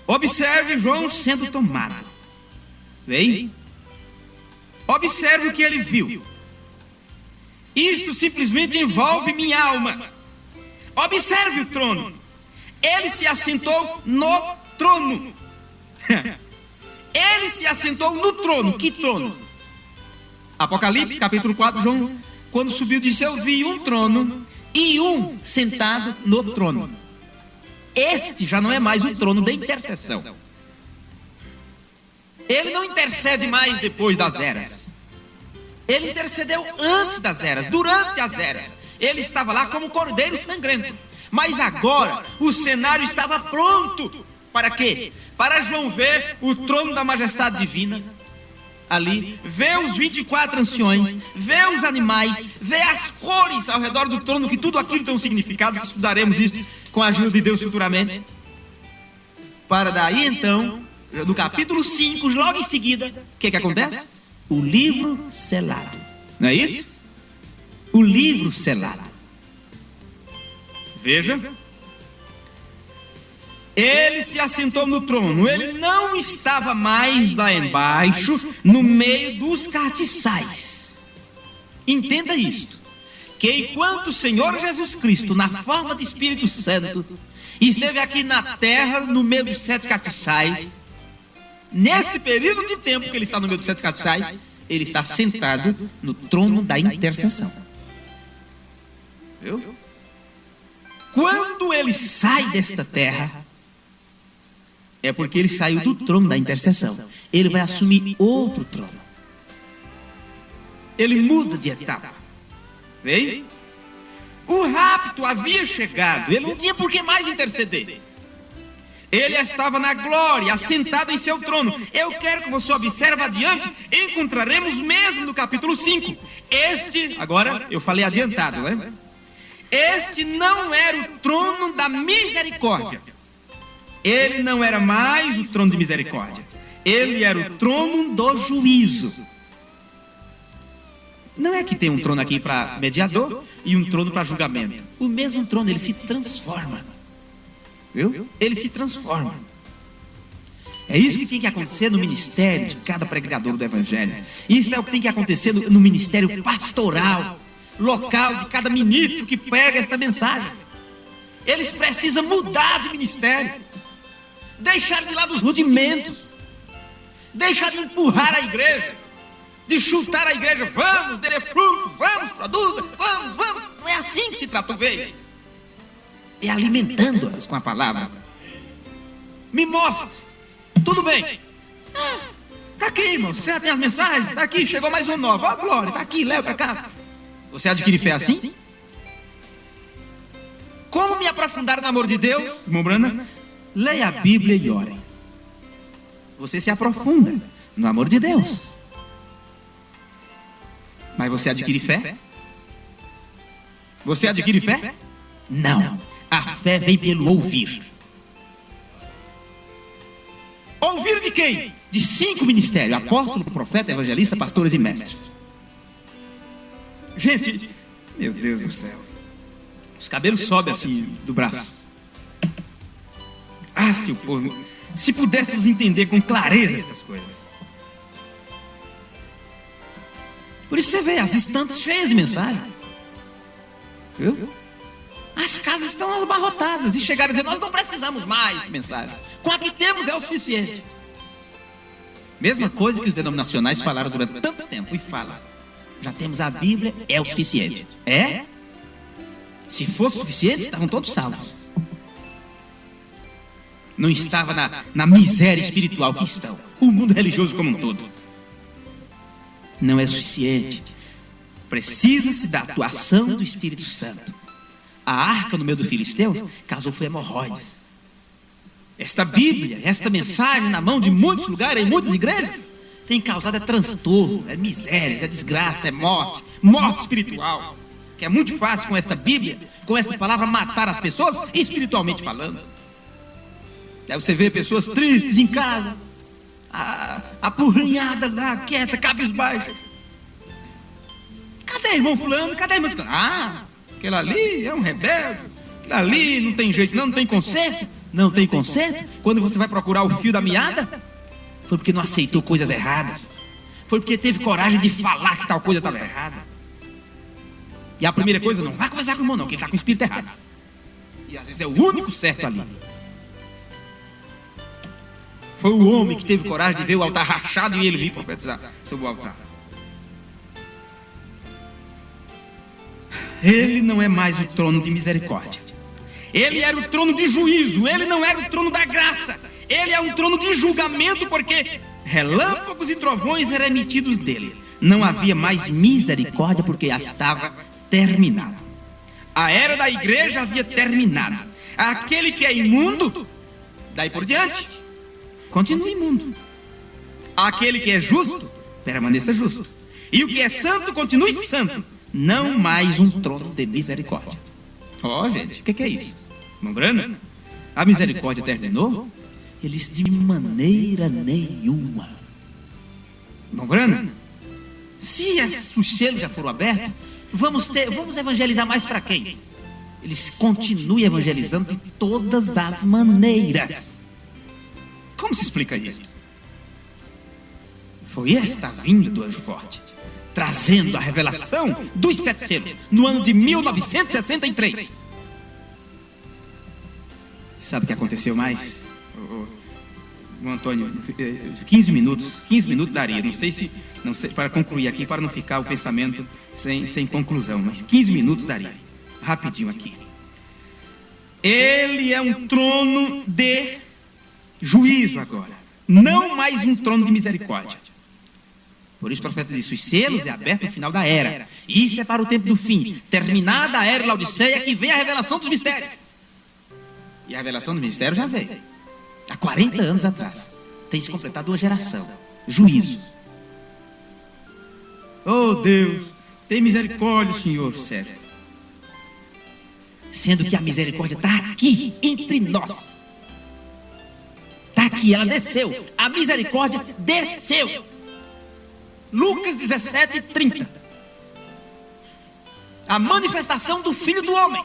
Observe João sendo tomado. Bem, observe o que ele viu. Isto simplesmente envolve minha alma. Observe o trono. Ele se assentou no trono. Ele se assentou no trono. Que trono? Apocalipse, capítulo 4, João, quando subiu, disse: eu vi um trono e um sentado no trono. Este já não é mais o trono da intercessão. Ele não intercede mais depois das eras. Ele intercedeu antes das eras, durante as eras. Ele estava lá como cordeiro sangrento. Mas agora o cenário estava pronto. Para quê? Para João ver o trono da majestade divina ali, ver os 24 anciões, ver os animais, ver as cores ao redor do trono, que tudo aquilo tem um significado, que estudaremos isso com a ajuda de Deus futuramente. Para daí então, no capítulo 5, logo em seguida, o que acontece? O livro selado. Não é isso? O livro selado. Veja. Ele se assentou no trono. Ele não estava mais lá embaixo, no meio dos castiçais. Entenda isto: que enquanto o Senhor Jesus Cristo, na forma de Espírito Santo, esteve aqui na terra, no meio dos 7 castiçais, nesse período de tempo que ele está no meio dos 7 castiçais, ele está sentado no trono da intercessão. Viu? Quando ele sai desta terra, é porque ele saiu do trono da intercessão. Ele vai assumir outro trono. Ele muda de etapa. Veio? O rapto havia chegado. Ele não tinha por que mais interceder. Ele estava na glória, assentado em seu trono. Eu quero que você observe adiante. Encontraremos mesmo no capítulo 5. Este, agora eu falei adiantado, né? Este não era o trono da misericórdia. Ele não era mais o trono de misericórdia. Ele era o trono do juízo. Não é que tem um trono aqui para mediador e um trono para julgamento. O mesmo trono, ele se transforma. Viu? Ele se transforma. É isso que tem que acontecer no ministério de cada pregador do evangelho. Isso é o que tem que acontecer no ministério pastoral, local de cada ministro que prega esta mensagem. Eles precisam mudar de ministério. Deixar de lado os rudimentos, deixar de empurrar a igreja, de chutar a igreja. Vamos, dê fruto, vamos, produza, vamos. Não é assim que se trata o veio. É alimentando-as com a palavra. Me mostre. Tudo bem. Está aqui, irmão. Você já tem as mensagens? Está aqui, chegou mais um novo. Ó, glória, está aqui, leva para casa. Você adquire fé assim? Como me aprofundar no amor de Deus, irmão Brana? Leia a Bíblia e ore. Você se aprofunda no amor de Deus. Mas você adquire fé? Você adquire fé? Não. A fé vem pelo ouvir. Ouvir de quem? De 5 ministérios: apóstolo, profeta, evangelista, pastores e mestres. Gente, meu Deus do céu, os cabelos sobem assim do braço. Ah, se o povo, se pudéssemos entender com clareza estas coisas. Por isso você vê as estantes cheias de mensagem. Viu? As casas estão abarrotadas e chegaram a dizer: nós não precisamos mais de mensagem. Com a que temos é o suficiente. Mesma coisa que os denominacionais falaram durante tanto tempo e falam: já temos a Bíblia, é o suficiente. É? Se fosse suficiente, estavam todos salvos. Não estava na miséria espiritual que estão. O mundo religioso como um todo. Não é suficiente. Precisa-se da atuação do Espírito Santo. A arca no meio do filisteu causou foi hemorroides. Esta Bíblia, esta mensagem na mão de muitos lugares, em muitas igrejas, tem causado transtorno, misérias, desgraça, morte espiritual. Que é muito fácil com esta Bíblia, com esta palavra, matar as pessoas, espiritualmente falando. Aí você vê pessoas tristes em casa, apurrinhada lá, quieta, cabisbaixa. Cadê irmão fulano? Cadê irmão fulano? Aquele ali é um rebelde. Aquele ali não tem jeito, não tem conserto. Não tem conserto? Quando você vai procurar o fio da meada, foi porque não aceitou coisas erradas. Foi porque teve coragem de falar que tal coisa estava errada. E a primeira coisa, não vai conversar com o irmão não, que ele está com o espírito errado. E às vezes é o único certo ali. Foi o homem que teve coragem de ver o altar rachado e ele vir profetizar sobre o altar. ele não é mais o trono de misericórdia. Ele era o trono de juízo, ele não era o trono da graça. Ele é um trono de julgamento, porque relâmpagos e trovões eram emitidos dele. Não havia mais misericórdia, porque já estava terminado. A era da igreja havia terminado. Aquele que é imundo, daí por diante, continua imundo. Aquele que é justo, permaneça justo. E o que é santo, continue santo. Não mais um trono de misericórdia. Gente, o que é isso? Irmão Branham, a misericórdia terminou? Eles de maneira nenhuma. Irmão Branham, se os selos já foram abertos, vamos evangelizar mais para quem? Eles continuam evangelizando de todas as maneiras. Como se explica isso? Foi esta a vinda do anjo forte, trazendo a revelação dos 7 selos, no ano de 1963. Sabe o que aconteceu mais? Antônio, 15 minutos daria, não sei, para concluir aqui, para não ficar o pensamento sem conclusão, mas 15 minutos daria, rapidinho aqui. Ele é um trono de juízo agora, não mais um trono de misericórdia. Por isso o profeta diz: os selos é aberto no final da era. Isso é para o tempo do fim. Terminada a era Laodiceia, que vem a revelação dos mistérios. E a revelação dos mistérios já veio. Há 40 anos atrás. Tem se completado uma geração. Juízo. Oh Deus, tem misericórdia, Senhor, certo? Sendo que a misericórdia está aqui entre nós. Está aqui, ela desceu. A misericórdia desceu. Lucas 17:30. A manifestação do Filho do Homem.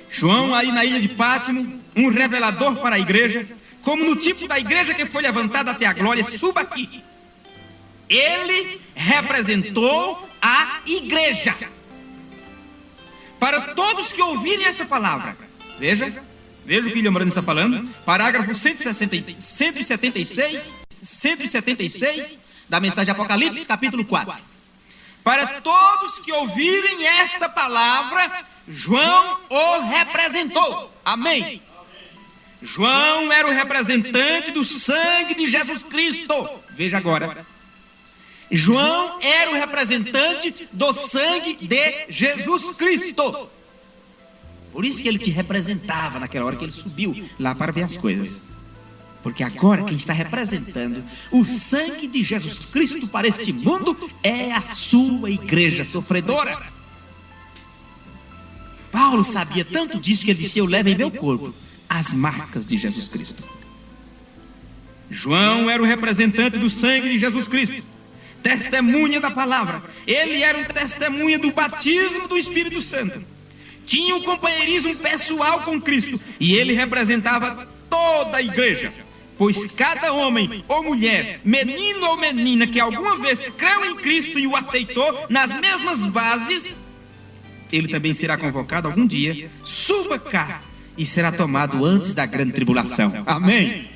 João, aí na ilha de Pátimo, um revelador para a igreja, como no tipo da igreja que foi levantada até a glória, suba aqui. Ele representou a igreja. Para todos que ouvirem esta palavra, veja o que William Branham está falando, parágrafo 176 da mensagem Apocalipse, capítulo 4. Para todos que ouvirem esta palavra, João o representou. Amém. João era o representante do sangue de Jesus Cristo. Veja agora. João era o representante do sangue de Jesus Cristo. Por isso que ele te representava naquela hora que ele subiu lá para ver as coisas. Porque agora quem está representando o sangue de Jesus Cristo para este mundo é a sua igreja sofredora. Paulo sabia tanto disso que ele disse: eu levo em meu corpo as marcas de Jesus Cristo. João era o representante do sangue de Jesus Cristo, testemunha da palavra. Ele era um testemunha do batismo do Espírito Santo. Tinha um companheirismo pessoal com Cristo. E ele representava toda a igreja. Pois cada homem ou mulher, menino ou menina que alguma vez creu em Cristo e o aceitou nas mesmas bases, ele também será convocado algum dia, suba cá, e será tomado antes da grande tribulação. Amém?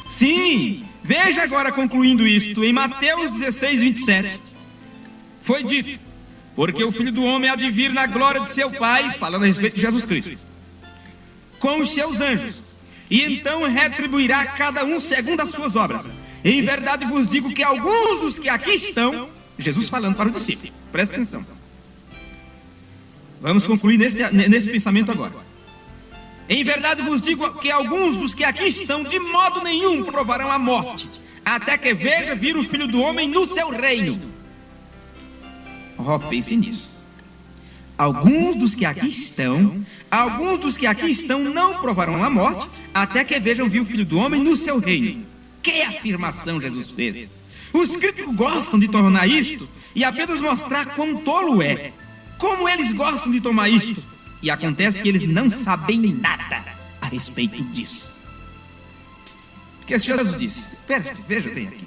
Sim, veja agora concluindo isto, em Mateus 16:27, foi dito: porque o Filho do Homem há de vir na glória de seu Pai, falando a respeito de Jesus Cristo, com os seus anjos, e então retribuirá cada um segundo as suas obras. Em verdade vos digo que alguns dos que aqui estão, Jesus falando para o discípulo, presta atenção. Vamos concluir nesse pensamento agora. Em verdade vos digo que alguns dos que aqui estão, de modo nenhum provarão a morte, até que veja vir o Filho do Homem no seu reino. Pense nisso. Alguns dos que aqui estão não provarão a morte, até que vejam vir o Filho do Homem no seu reino. Que afirmação Jesus fez! Os críticos gostam de tornar isto e apenas mostrar quão tolo é. Como eles gostam de tomar isto. E acontece que eles não sabem nada a respeito disso. Porque Jesus disse, veja bem aqui,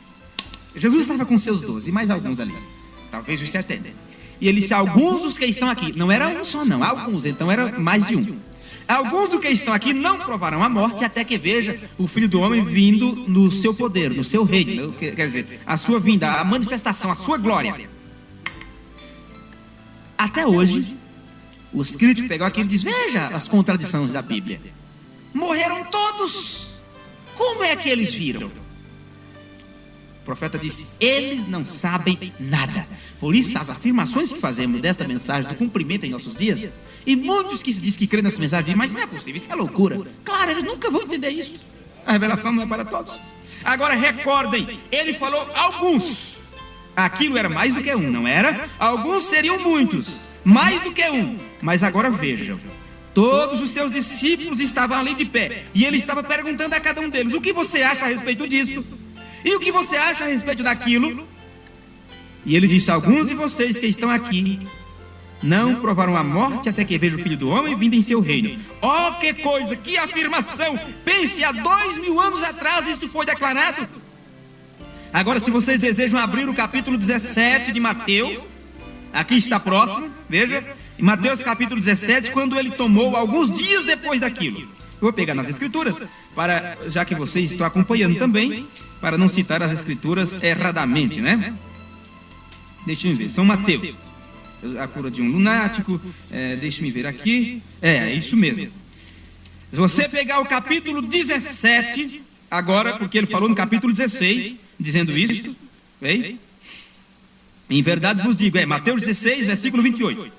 Jesus estava com seus 12 e mais alguns ali, talvez os 70. E ele disse: alguns dos que estão aqui, não era um só não, alguns, então era mais de um. Alguns dos que estão aqui não provarão a morte até que veja o Filho do Homem vindo no seu poder, no seu reino, quer dizer, a sua vinda, a manifestação, a sua glória. Até hoje, os críticos pegam aquilo e dizem: veja as contradições da Bíblia. Morreram todos. Como é que eles viram? O profeta disse: eles não sabem nada. Por isso, as afirmações que fazemos desta mensagem do cumprimento em nossos dias, e muitos que se dizem que creem nessa mensagem dizem: mas não é possível, isso é loucura. Claro, eles nunca vão entender isso. A revelação não é para todos. Agora recordem, ele falou alguns. Aquilo era mais do que um, não era? Alguns seriam muitos, mais do que um. Mas agora vejam, todos os seus discípulos estavam ali de pé, e ele estava perguntando a cada um deles: o que você acha a respeito disso? E o que você acha a respeito daquilo? E ele disse: alguns de vocês que estão aqui não provarão a morte até que vejam o Filho do Homem vindo em seu reino. Oh, que coisa, que afirmação! Pense, há 2000 anos atrás isto foi declarado. Agora, se vocês desejam abrir o capítulo 17 de Mateus, aqui está próximo, veja, em Mateus capítulo 17, quando ele tomou alguns dias depois daquilo. Eu vou pegar nas escrituras, já que vocês estão acompanhando também, para não citar as escrituras erradamente, né? Deixa-me ver, São Mateus, a cura de um lunático, deixa-me ver aqui, é isso mesmo. Se você pegar o capítulo 17, agora, porque ele falou no capítulo 16, dizendo isso, bem? Em verdade vos digo, Mateus 16, versículo 28.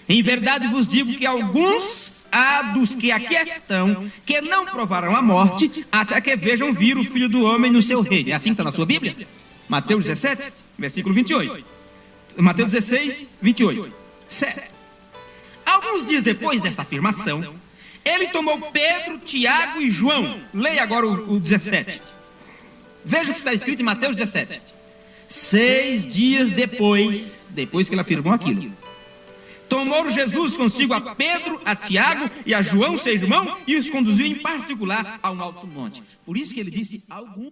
Em verdade vos digo que alguns há dos que aqui estão, que não provarão a morte, até que vejam vir o Filho do Homem no seu reino. É assim que está na sua Bíblia? Mateus 17, versículo 28. Mateus 16, 28. Certo. Alguns dias depois desta afirmação, ele tomou Pedro, Tiago e João. Leia agora o 17. Veja o que está escrito em Mateus 17. 6 dias depois que ele afirmou aquilo, tomou Jesus consigo a Pedro, a Tiago e a João, seu irmão, e os conduziu em particular a um alto monte. Por isso que ele disse: algum